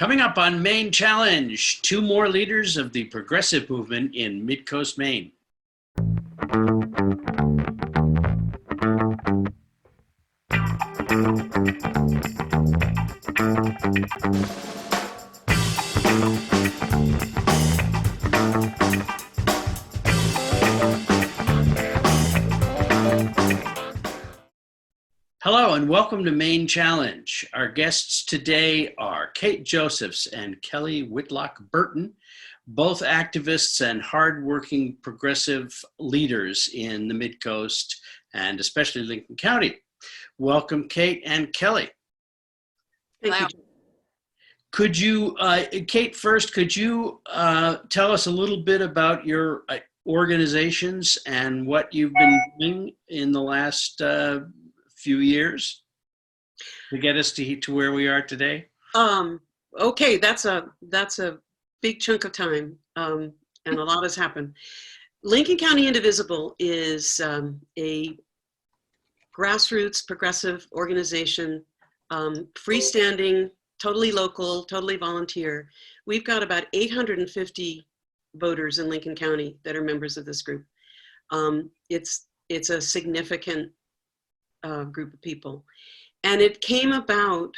Coming up on Maine Challenge, two more leaders of the progressive movement in Mid-Coast Maine. Hello and welcome to Maine Challenge. Our guests today are Kate Josephs and Kelly Woodlock Burton, both activists and hardworking progressive leaders in the Mid-Coast and especially Lincoln County. Welcome, Kate and Kelly. Thank you. Could you, Kate, first, could you tell us a little bit about your organizations and what you've been doing in the last few years to get us to where we are today? Okay, that's a big chunk of time, and a lot has happened. Lincoln County Indivisible is a grassroots progressive organization, freestanding, totally local, totally volunteer. We've got about 850 voters in Lincoln County that are members of this group. It's a significant group of people. And it came about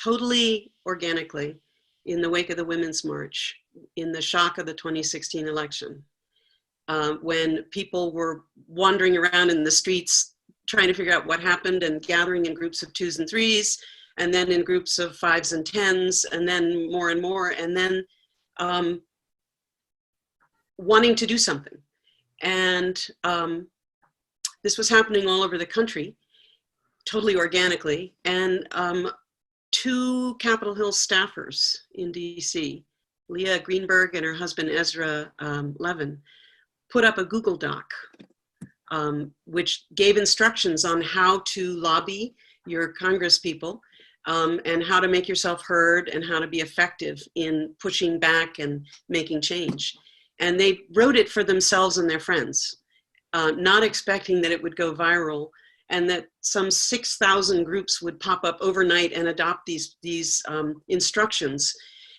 totally organically in the wake of the Women's March, in the shock of the 2016 election, when people were wandering around in the streets trying to figure out what happened and gathering in groups of 2s and 3s, and then in groups of 5s and 10s, and then more and more, and then wanting to do something. And this was happening all over the country, totally organically. And two Capitol Hill staffers in DC, Leah Greenberg and her husband Ezra Levin, put up a Google Doc, which gave instructions on how to lobby your congresspeople and how to make yourself heard and how to be effective in pushing back and making change. And they wrote it for themselves and their friends. Not expecting that it would go viral and that some 6,000 groups would pop up overnight and adopt these instructions.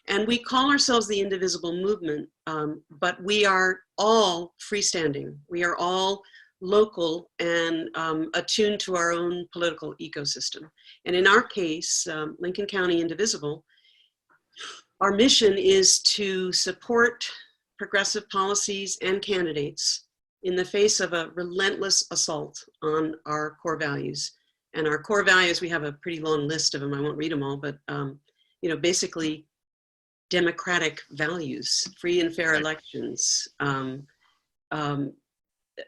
And we call ourselves the Indivisible Movement, but we are all freestanding. We are all local and attuned to our own political ecosystem. And in our case, Lincoln County Indivisible, our mission is to support progressive policies and candidates in the face of a relentless assault on our core values. And our core values, we have a pretty long list of them. I won't read them all, but basically democratic values, free and fair elections,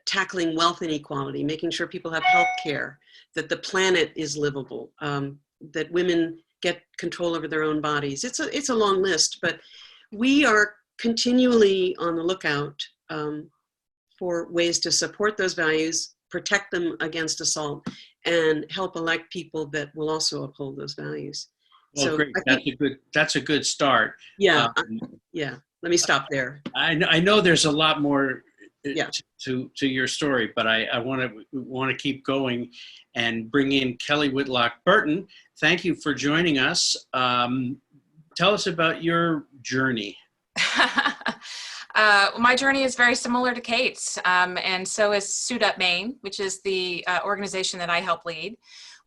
tackling wealth inequality, making sure people have health care, that the planet is livable, that women get control over their own bodies. It's a long list, but we are continually on the lookout for ways to support those values, protect them against assault, and help elect people that will also uphold those values. Well, so great. That's a good start. Yeah, yeah. Let me stop there. I know there's a lot more to your story, but I want to keep going and bring in Kelly Woodlock Burton. Thank you for joining us. Tell us about your journey. My journey is very similar to Kate's, and so is Suit Up Maine, which is the organization that I help lead.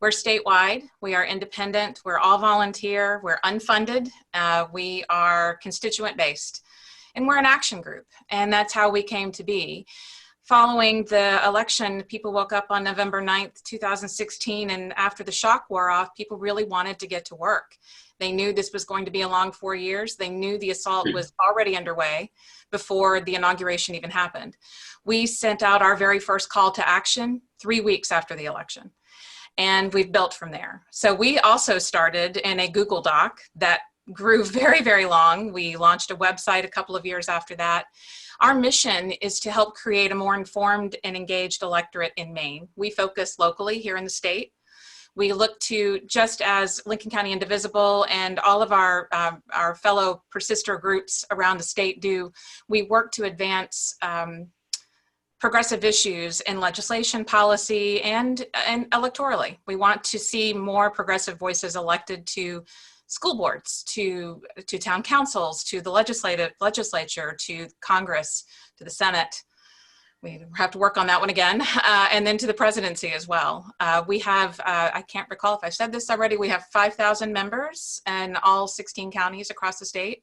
We're statewide, we are independent, we're all volunteer, we're unfunded, we are constituent-based, and we're an action group, and that's how we came to be. Following the election, people woke up on November 9th, 2016, and after the shock wore off, people really wanted to get to work. They knew this was going to be a long 4 years. They knew the assault was already underway before the inauguration even happened. We sent out our very first call to action 3 weeks after the election, and we've built from there. So we also started in a Google Doc that grew very, very long. We launched a website a couple of years after that. Our mission is to help create a more informed and engaged electorate in Maine. We focus locally here in the state. We look to, just as Lincoln County Indivisible and all of our fellow persister groups around the state do, we work to advance progressive issues in legislation, policy, and electorally. We want to see more progressive voices elected to school boards, to town councils, to the legislature, to Congress, to the Senate. We have to work on that one again, and then to the presidency as well. We have, I can't recall if I've said this already, we have 5,000 members in all 16 counties across the state.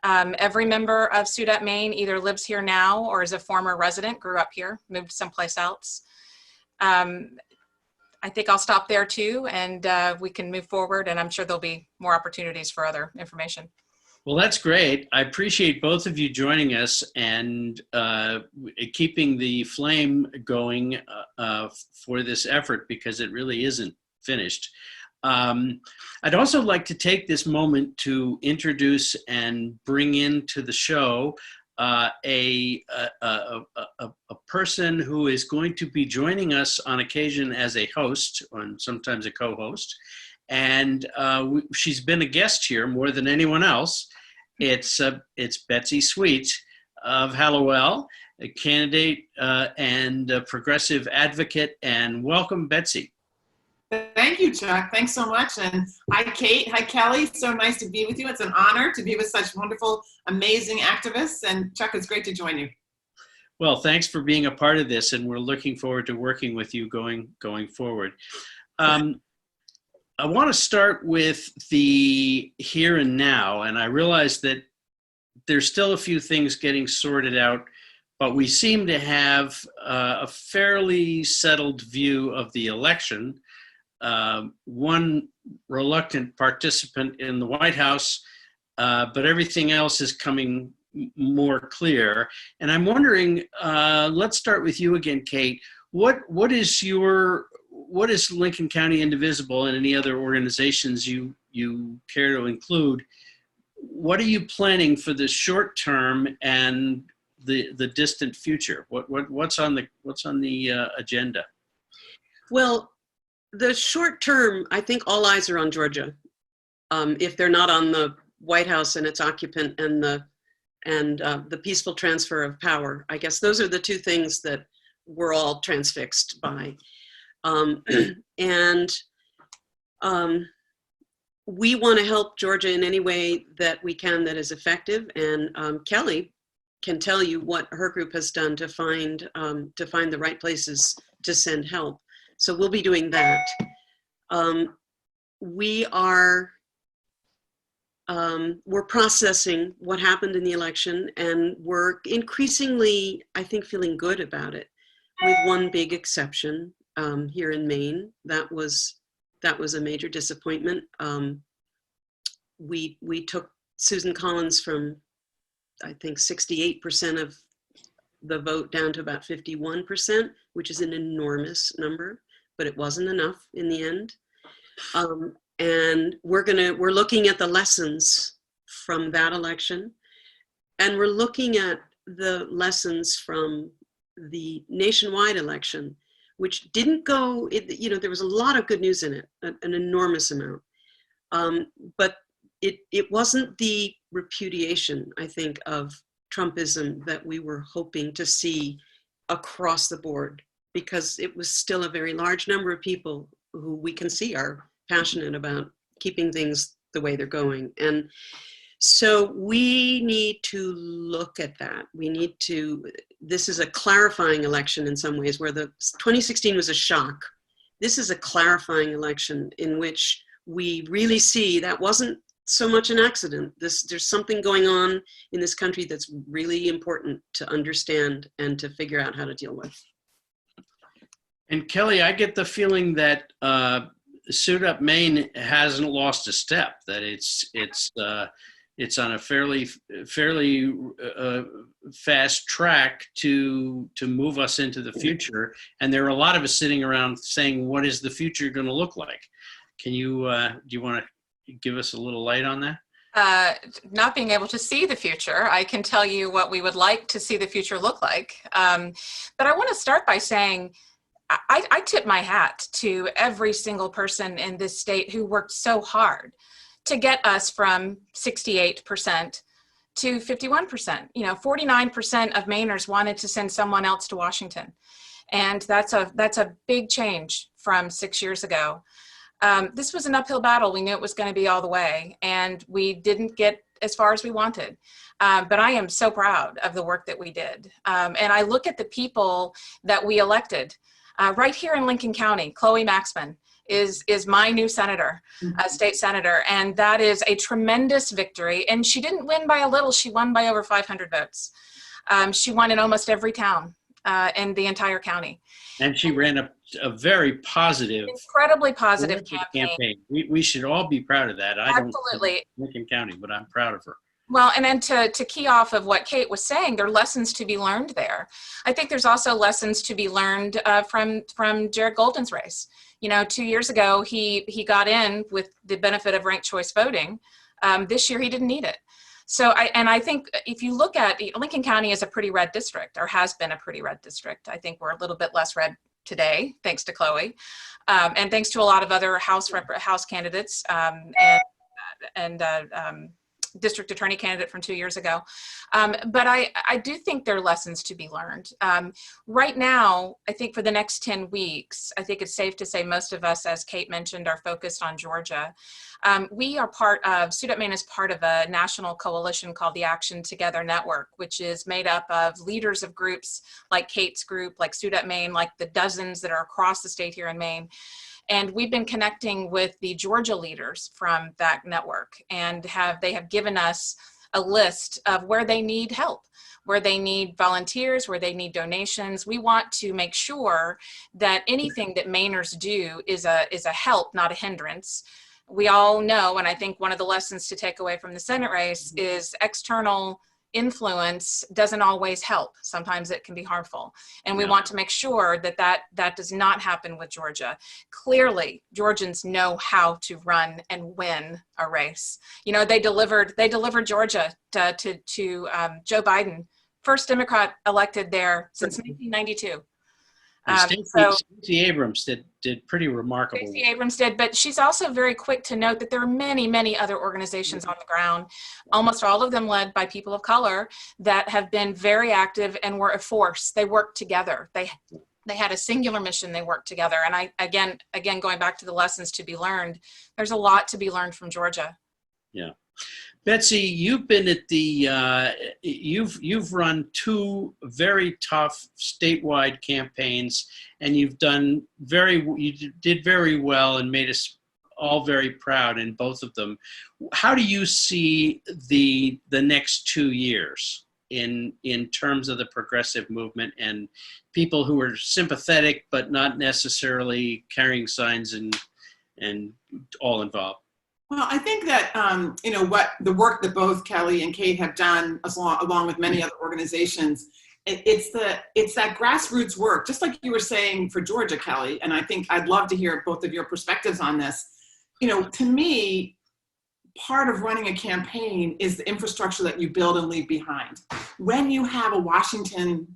Every member of SUDEP Maine either lives here now or is a former resident, grew up here, moved someplace else. I think I'll stop there too, and we can move forward, and I'm sure there'll be more opportunities for other information. Well, that's great. I appreciate both of you joining us and keeping the flame going for this effort, because it really isn't finished. I'd also like to take this moment to introduce and bring into the show a person who is going to be joining us on occasion as a host and sometimes a co-host. And she's been a guest here more than anyone else. It's Betsy Sweet of Hallowell, a candidate and a progressive advocate. And welcome, Betsy. Thank you, Chuck. Thanks so much. And hi, Kate. Hi, Kelly. So nice to be with you. It's an honor to be with such wonderful, amazing activists. And Chuck, it's great to join you. Well, thanks for being a part of this, and we're looking forward to working with you going forward. I want to start with the here and now, and I realize that there's still a few things getting sorted out, but we seem to have a fairly settled view of the election. One reluctant participant in the White House, but everything else is coming more clear. And I'm wondering, let's start with you again, Kate. What is Lincoln County Indivisible and any other organizations you care to include? What are you planning for the short term and the distant future? What's on the agenda? Well, the short term, I think all eyes are on Georgia. If they're not on the White House and its occupant and the peaceful transfer of power, I guess those are the two things that we're all transfixed by. We want to help Georgia in any way that we can that is effective. And Kelly can tell you what her group has done to find the right places to send help. So we'll be doing that. We're processing what happened in the election, and we're increasingly, I think, feeling good about it, with one big exception here in Maine. That was a major disappointment. We took Susan Collins from, I think, 68% of the vote down to about 51%, which is an enormous number, but it wasn't enough in the end. And we're looking at the lessons from that election, and we're looking at the lessons from the nationwide election, which didn't go, there was a lot of good news in it, an enormous amount. But it wasn't the repudiation, I think, of Trumpism that we were hoping to see across the board, because it was still a very large number of people who we can see are passionate about keeping things the way they're going. And so we need to look at that. This is a clarifying election in some ways, where the 2016 was a shock. This is a clarifying election in which we really see that wasn't so much an accident. There's something going on in this country that's really important to understand and to figure out how to deal with. And Kelly, I get the feeling that SUDEP Maine hasn't lost a step, that it's on a fairly fast track to move us into the future. And there are a lot of us sitting around saying, what is the future going to look like? Can you, do you want to give us a little light on that? Not being able to see the future, I can tell you what we would like to see the future look like. But I want to start by saying, I tip my hat to every single person in this state who worked so hard to get us from 68% to 51%. 49% of Mainers wanted to send someone else to Washington. And that's a big change from 6 years ago. This was an uphill battle. We knew it was going to be all the way, and we didn't get as far as we wanted. But I am so proud of the work that we did. And I look at the people that we elected right here in Lincoln County. Chloe Maxman is my new senator, state senator, and that is a tremendous victory. And she didn't win by a little, she won by over 500 votes. She won in almost every town in the entire county. And she ran a very positive, incredibly positive campaign. We should all be proud of that. I Absolutely. don't Lincoln County, but I'm proud of her. Well, and then to key off of what Kate was saying, there are lessons to be learned there. I think there's also lessons to be learned from Jared Golden's race. You know, 2 years ago, he got in with the benefit of ranked choice voting. This year, he didn't need it. So I think if you look at Lincoln County is a pretty red district, or has been a pretty red district. I think we're a little bit less red today, thanks to Chloe, and thanks to a lot of other House candidates and district attorney candidate from 2 years ago. But I do think there are lessons to be learned. Right now, I think for the next 10 weeks, I think it's safe to say most of us, as Kate mentioned, are focused on Georgia. We are Suit Up Maine is part of a national coalition called the Action Together Network, which is made up of leaders of groups like Kate's group, like Suit Up Maine, like the dozens that are across the state here in Maine. And we've been connecting with the Georgia leaders from that network, and they have given us a list of where they need help, where they need volunteers, where they need donations. We want to make sure that anything that Mainers do is a help, not a hindrance. We all know, and I think one of the lessons to take away from the Senate race is external influence doesn't always help. Sometimes it can be harmful. And we want to make sure that does not happen with Georgia. Clearly, Georgians know how to run and win a race. You know, they delivered Georgia to Joe Biden, first Democrat elected there since 1992. Stacey Abrams did pretty remarkable. Stacey Abrams did, but she's also very quick to note that there are many, many other organizations on the ground, almost all of them led by people of color, that have been very active and were a force. They worked together. They had a singular mission. They worked together. And I again going back to the lessons to be learned, there's a lot to be learned from Georgia. Yeah. Betsy, you've been at you've run two very tough statewide campaigns, and you did very well and made us all very proud in both of them. How do you see the next 2 years in terms of the progressive movement and people who are sympathetic but not necessarily carrying signs and all involved? Well, I think that, what the work that both Kelly and Kate have done, along with many other organizations, it's that grassroots work, just like you were saying for Georgia, Kelly, and I think I'd love to hear both of your perspectives on this. You know, to me, part of running a campaign is the infrastructure that you build and leave behind. When you have a Washington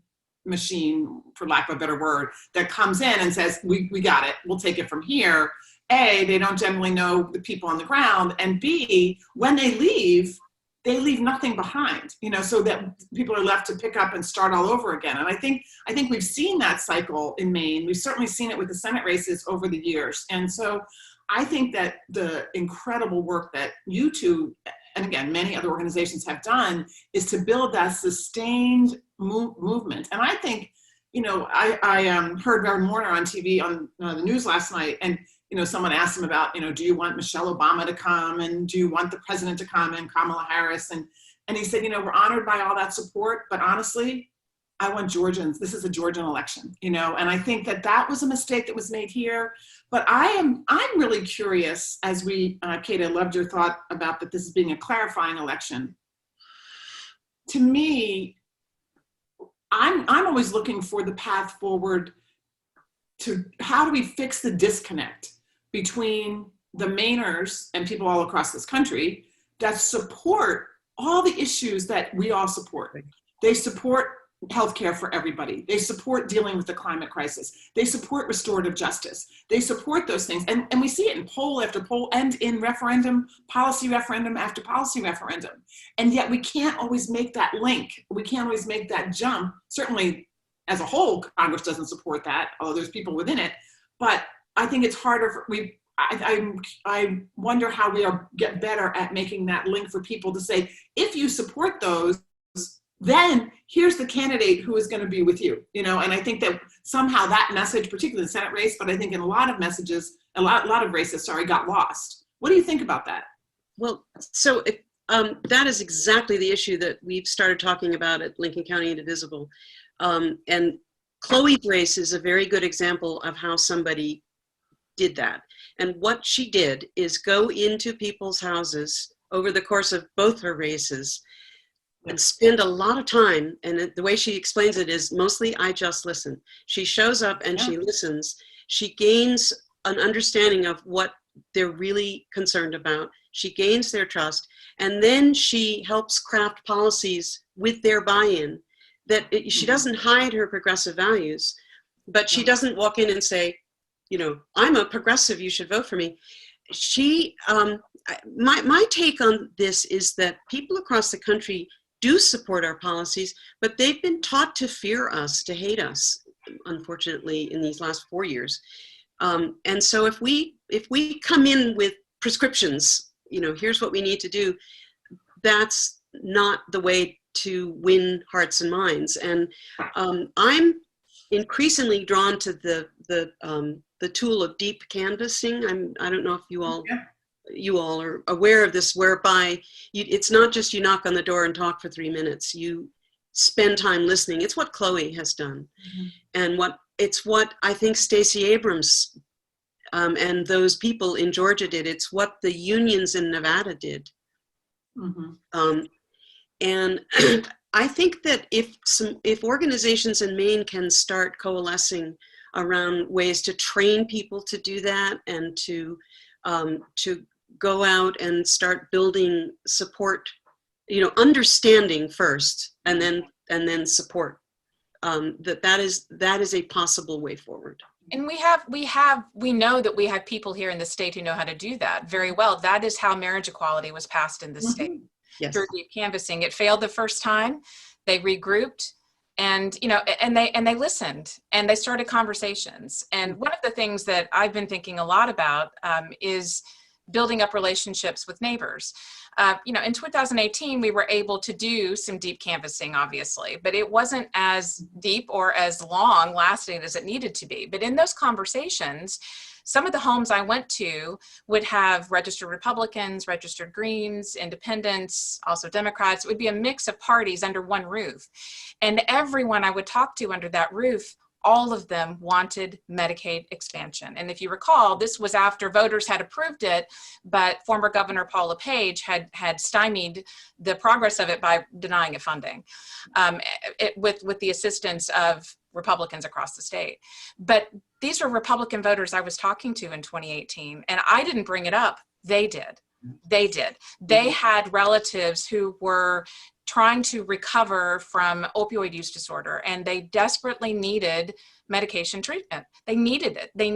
machine, for lack of a better word, that comes in and says, we got it, we'll take it from here, A, they don't generally know the people on the ground, and B, when they leave nothing behind, so that people are left to pick up and start all over again. And I think we've seen that cycle in Maine. We've certainly seen it with the Senate races over the years. And so I think that the incredible work that you two, and again, many other organizations have done, is to build that sustained movement. And I think, I heard Reverend Warner on TV on the news last night, and someone asked him about, do you want Michelle Obama to come, and do you want the president to come, and Kamala Harris? And he said, we're honored by all that support, but honestly, I want Georgians. This is a Georgian election, and I think that was a mistake that was made here. But I'm really curious, as Kate, I loved your thought about that this is being a clarifying election. To me, I'm always looking for the path forward to how do we fix the disconnect between the Mainers and people all across this country that support all the issues that we all support. They support healthcare for everybody. They support dealing with the climate crisis. They support restorative justice. They support those things. And we see it in poll after poll and in policy referendum after policy referendum. And yet we can't always make that link. We can't always make that jump. Certainly, as a whole, Congress doesn't support that, although there's people within it. But I think it's harder I wonder how we get better at making that link for people to say, if you support those, then here's the candidate who is going to be with you, you know. And I think that somehow that message, particularly the Senate race, but I think in a lot of messages, a lot of races, got lost. What do you think about that? Well, so that is exactly the issue that we've started talking about at Lincoln County Indivisible. And Chloe's race is a very good example of how somebody did that. And what she did is go into people's houses over the course of both her races and spend a lot of time. And the way she explains it is mostly, I just listen. She shows up and she listens. She gains an understanding of what they're really concerned about. She gains their trust. And then she helps craft policies with their buy-in. She doesn't hide her progressive values, but she doesn't walk in and say, you know, I'm a progressive, you should vote for me. My take on this is that people across the country do support our policies, but they've been taught to fear us, to hate us, unfortunately, in these last 4 years. And so if we come in with prescriptions, you know, here's what we need to do, that's not the way to win hearts and minds. And I'm increasingly drawn to the tool of deep canvassing. I don't know if you all are aware of this, whereby it's not just you knock on the door and talk for 3 minutes. You spend time listening. It's what Chloe has done, and it's what I think Stacey Abrams and those people in Georgia did. It's what the unions in Nevada did. And I think that if organizations in Maine can start coalescing around ways to train people to do that, and to go out and start building support, you know, understanding first, and then support, that is a possible way forward. And we know that we have people here in the state who know how to do that very well. That is how marriage equality was passed in the state. Yes. Through deep canvassing. It failed the first time. They regrouped, and you know, and they listened, and they started conversations. And one of the things that I've been thinking a lot about is building up relationships with neighbors. You know, in 2018, we were able to do some deep canvassing, obviously, but it wasn't as deep or as long lasting as it needed to be. But in those conversations, some of the homes I went to would have registered Republicans, registered Greens, Independents, also Democrats. It would be a mix of parties under one roof. And everyone I would talk to under that roof, all of them wanted Medicaid expansion. And if you recall, this was after voters had approved it, but former Governor Paul LePage had stymied the progress of it by denying it funding, with the assistance of Republicans across the state. But these were Republican voters I was talking to in 2018, and I didn't bring it up. They did. They had relatives who were trying to recover from opioid use disorder, and they desperately needed medication treatment. They needed it. They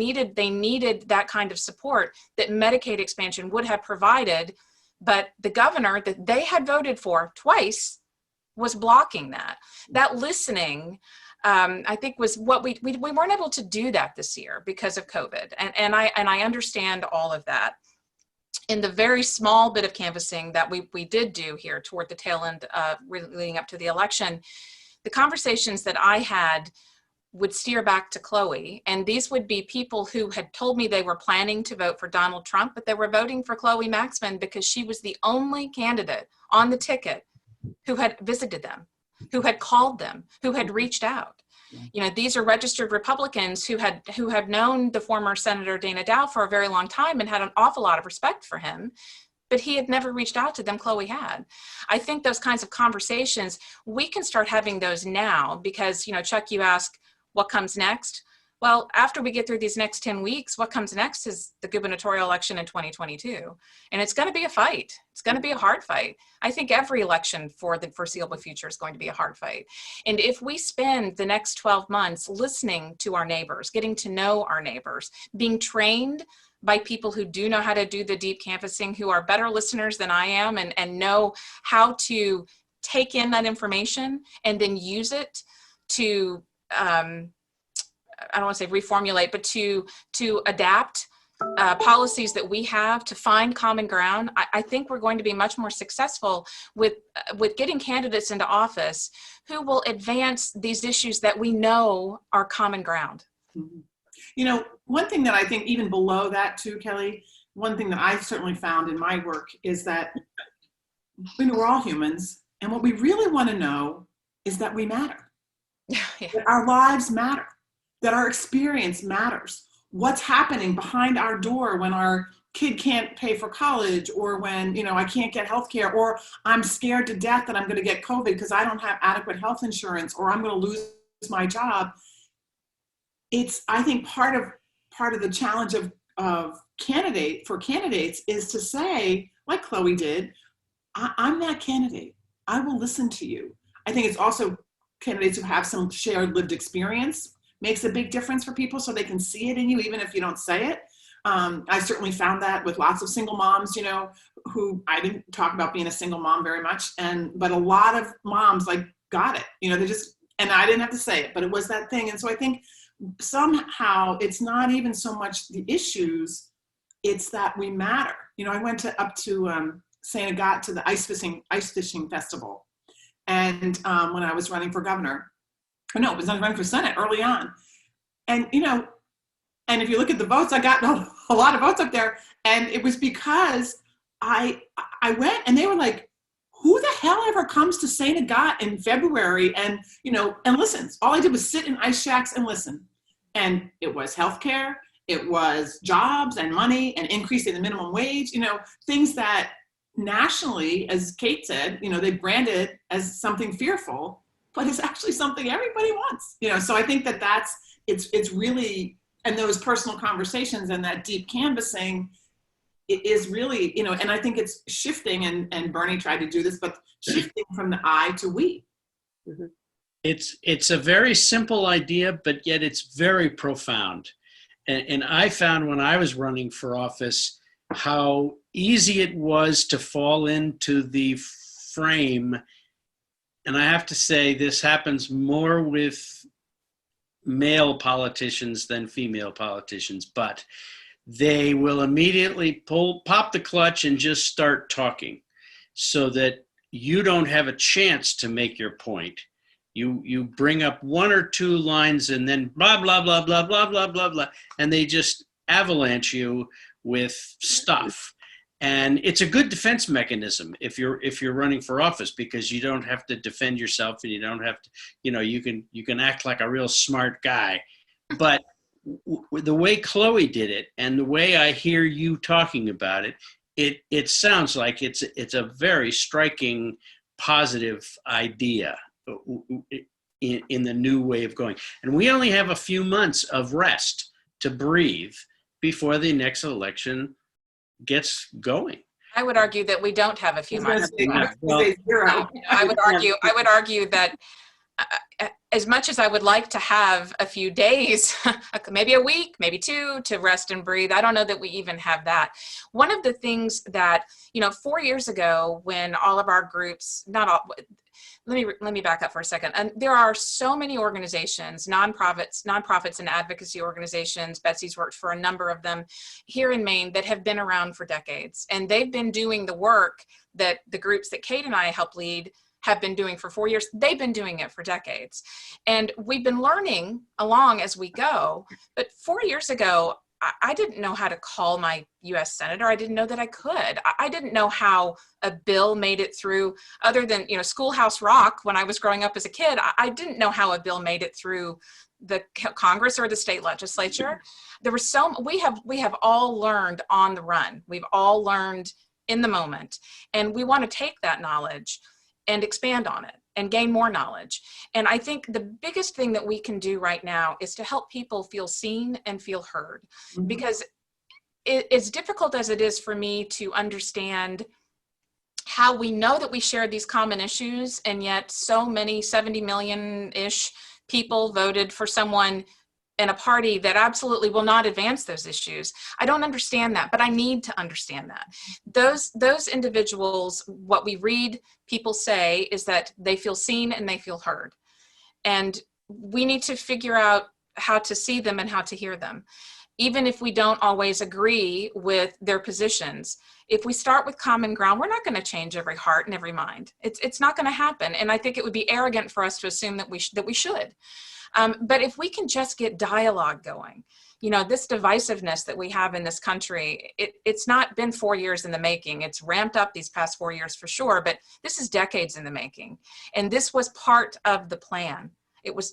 needed that kind of support that Medicaid expansion would have provided, but the governor that they had voted for twice was blocking that. That listening, I think, was what we weren't able to do that this year because of COVID, and I understand all of that. In the very small bit of canvassing that we did do here toward the tail end leading up to the election, the conversations that I had would steer back to Chloe. And these would be people who had told me they were planning to vote for Donald Trump, but they were voting for Chloe Maxman because she was the only candidate on the ticket who had visited them, who had called them, who had reached out. You know, these are registered Republicans who had known the former Senator Dana Dow for a very long time and had an awful lot of respect for him, but he had never reached out to them. Chloe had. I think those kinds of conversations, we can start having those now because, you know, Chuck, you ask what comes next. Well, after we get through these next 10 weeks, what comes next is the gubernatorial election in 2022. And it's going to be a fight. It's going to be a hard fight. I think every election for the foreseeable future is going to be a hard fight. And if we spend the next 12 months listening to our neighbors, getting to know our neighbors, being trained by people who do know how to do the deep canvassing, who are better listeners than I am and know how to take in that information and then use it to, I don't want to say reformulate, but to adapt policies that we have to find common ground, I think we're going to be much more successful with getting candidates into office who will advance these issues that we know are common ground. Mm-hmm. You know, one thing that I think even below that too, Kelly, one thing that I've certainly found in my work is that we're all humans, and what we really want to know is that we matter, Yeah. that our lives matter, that our experience matters. What's happening behind our door when our kid can't pay for college, or when, you know, I can't get health care, or I'm scared to death that I'm going to get COVID because I don't have adequate health insurance, or I'm going to lose my job. It's, I think, part of the challenge of candidates is to say, like Chloe did, I'm that candidate. I will listen to you. I think it's also candidates who have some shared lived experience makes a big difference for people, so they can see it in you, even if you don't say it. I certainly found that with lots of single moms, you know, who, I didn't talk about being a single mom very much, but a lot of moms like got it, you know, they just, and I didn't have to say it, but it was that thing. And so I think somehow it's not even so much the issues, it's that we matter. You know, I went up to St. Agathe to the ice fishing festival. And when I was running for governor, no, it was running for Senate early on. And, you know, and if you look at the votes, I got a lot of votes up there. And it was because I went, and they were like, who the hell ever comes to St. Agathe in February and, you know, and listens? All I did was sit in ice shacks and listen. And it was healthcare, it was jobs and money and increasing the minimum wage, you know, things that nationally, as Kate said, you know, they branded as something fearful, but it's actually something everybody wants, you know. So I think that it's really, and those personal conversations and that deep canvassing, it is really, you know, and I think it's shifting, and Bernie tried to do this, but shifting from the I to we. Mm-hmm. It's a very simple idea, but yet it's very profound. And I found when I was running for office how easy it was to fall into the frame. And I have to say, this happens more with male politicians than female politicians, but they will immediately pop the clutch and just start talking so that you don't have a chance to make your point. You bring up one or two lines and then blah, blah, blah, blah, blah, blah, blah, blah, and they just avalanche you with stuff. And it's a good defense mechanism if you're running for office, because you don't have to defend yourself, and you don't have to, you know, you can act like a real smart guy. But the way Chloe did it and the way I hear you talking about it, it sounds like it's a very striking, positive idea in the new way of going. And we only have a few months of rest to breathe before the next election gets going. I would argue that we don't have a few months. Well, I would argue that as much as I would like to have a few days, maybe a week, maybe two, to rest and breathe, I don't know that we even have that. One of the things that, you know, 4 years ago, when all of our groups, not all, let me back up for a second. And there are so many organizations, nonprofits and advocacy organizations. Betsy's worked for a number of them here in Maine that have been around for decades. And they've been doing the work that the groups that Kate and I help lead have been doing for 4 years. They've been doing it for decades. And we've been learning along as we go. But 4 years ago, I didn't know how to call my US Senator. I didn't know that I could. I didn't know how a bill made it through, other than, you know, Schoolhouse Rock when I was growing up as a kid. I didn't know how a bill made it through the Congress or the state legislature. There were we have all learned on the run. We've all learned in the moment. And we want to take that knowledge and expand on it and gain more knowledge. And I think the biggest thing that we can do right now is to help people feel seen and feel heard. Mm-hmm. Because as difficult as it is for me to understand how we know that we share these common issues, and yet so many 70 million-ish people voted for someone in a party that absolutely will not advance those issues. I don't understand that, but I need to understand that. Those individuals, what we read people say is that they feel seen and they feel heard. And we need to figure out how to see them and how to hear them. even if we don't always agree with their positions. If we start with common ground, we're not going to change every heart and every mind. It's not going to happen. And I think it would be arrogant for us to assume that we should. But if we can just get dialogue going, this divisiveness that we have in this country, it's not been 4 years in the making. It's ramped up these past 4 years for sure, but this is decades in the making. And this was part of the plan.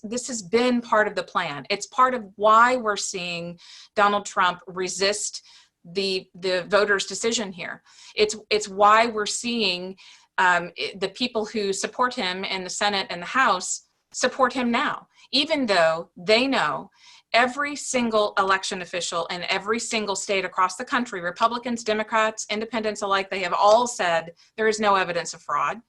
This has been part of the plan. It's part of why we're seeing Donald Trump resist the voters' decision here. It's why we're seeing the people who support him in the Senate and the House support him now, even though they know every single election official in every single state across the country, Republicans, Democrats, independents alike, they have all said there is no evidence of fraud.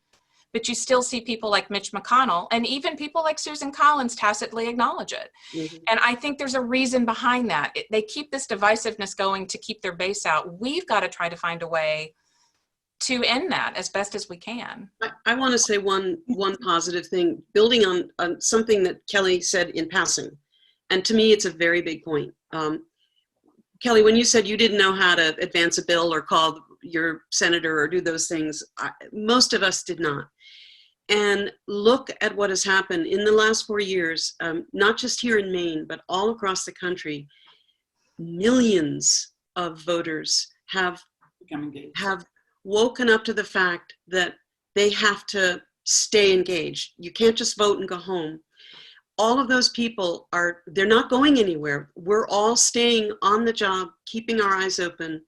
But you still see people like Mitch McConnell and even people like Susan Collins tacitly acknowledge it. Mm-hmm. And I think there's a reason behind that. They keep this divisiveness going to keep their base out. We've got to try to find a way to end that as best as we can. I want to say one positive thing, building on something that Kelly said in passing. And to me, it's a very big point. Kelly, when you said you didn't know how to advance a bill or call your senator or do those things, most of us did not. And look at what has happened in the last 4 years, not just here in Maine, but all across the country. Millions of voters have woken up to the fact that they have to stay engaged. You can't just vote and go home. All of those people they're not going anywhere. We're all staying on the job, keeping our eyes open,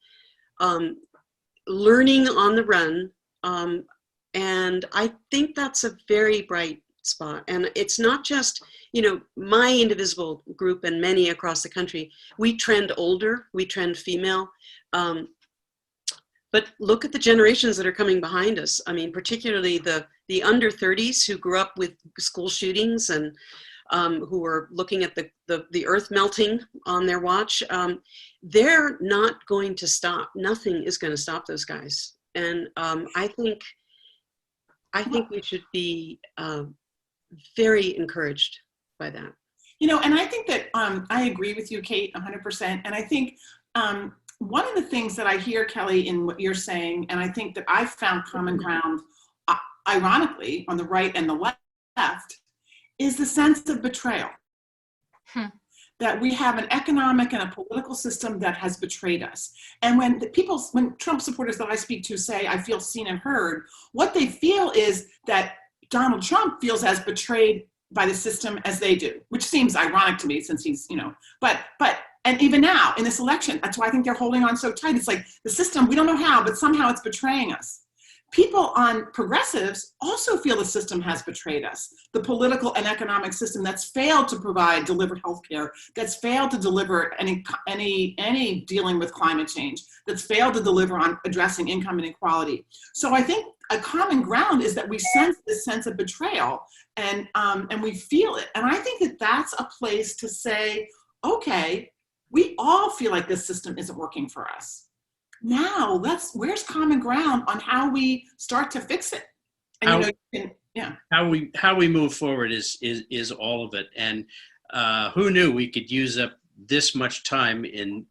learning on the run. And I think that's a very bright spot. And it's not just, my indivisible group and many across the country. We trend older, we trend female. But look at the generations that are coming behind us. I mean, particularly the under 30s who grew up with school shootings and who are looking at the earth melting on their watch. They're not going to stop. Nothing is going to stop those guys. And I think we should be very encouraged by that. And I think that I agree with you, Kate, 100%. And I think one of the things that I hear, Kelly, in what you're saying, and I think that I've found common ground, ironically, on the right and the left, is the sense of betrayal. That we have an economic and a political system that has betrayed us. And when Trump supporters that I speak to say, I feel seen and heard, what they feel is that Donald Trump feels as betrayed by the system as they do, which seems ironic to me since he's, and even now in this election, that's why I think they're holding on so tight. It's like the system, we don't know how, but somehow it's betraying us. People on progressives also feel the system has betrayed us. The political and economic system that's failed to deliver healthcare, that's failed to deliver any dealing with climate change, that's failed to deliver on addressing income inequality. So I think a common ground is that we sense this sense of betrayal and we feel it. And I think that that's a place to say, okay, we all feel like this system isn't working for us. Now where's common ground on how we start to fix it? And how we move forward is all of it. And who knew we could use up this much time in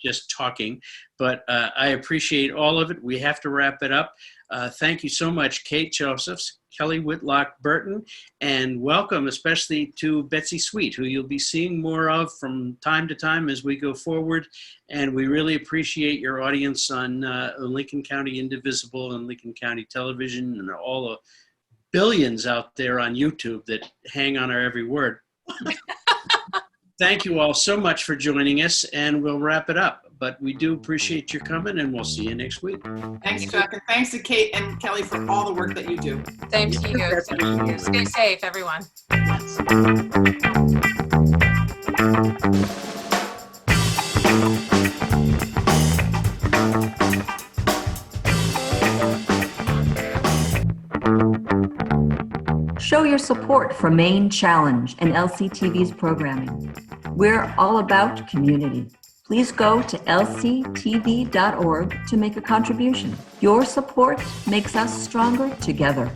just talking, but I appreciate all of it. We have to wrap it up. Thank you so much, Kate Josephs, Kelly Woodlock Burton, and welcome especially to Betsy Sweet, who you'll be seeing more of from time to time as we go forward. And we really appreciate your audience on Lincoln County Indivisible and Lincoln County Television and all the billions out there on YouTube that hang on our every word. Thank you all so much for joining us, and we'll wrap it up. But we do appreciate your coming, and we'll see you next week. Thanks, Chuck, and thanks to Kate and Kelly for all the work that you do. Same to you. Thank you. Stay safe, everyone. Show your support for Maine Challenge and LCTV's programming. We're all about community. Please go to lctv.org to make a contribution. Your support makes us stronger together.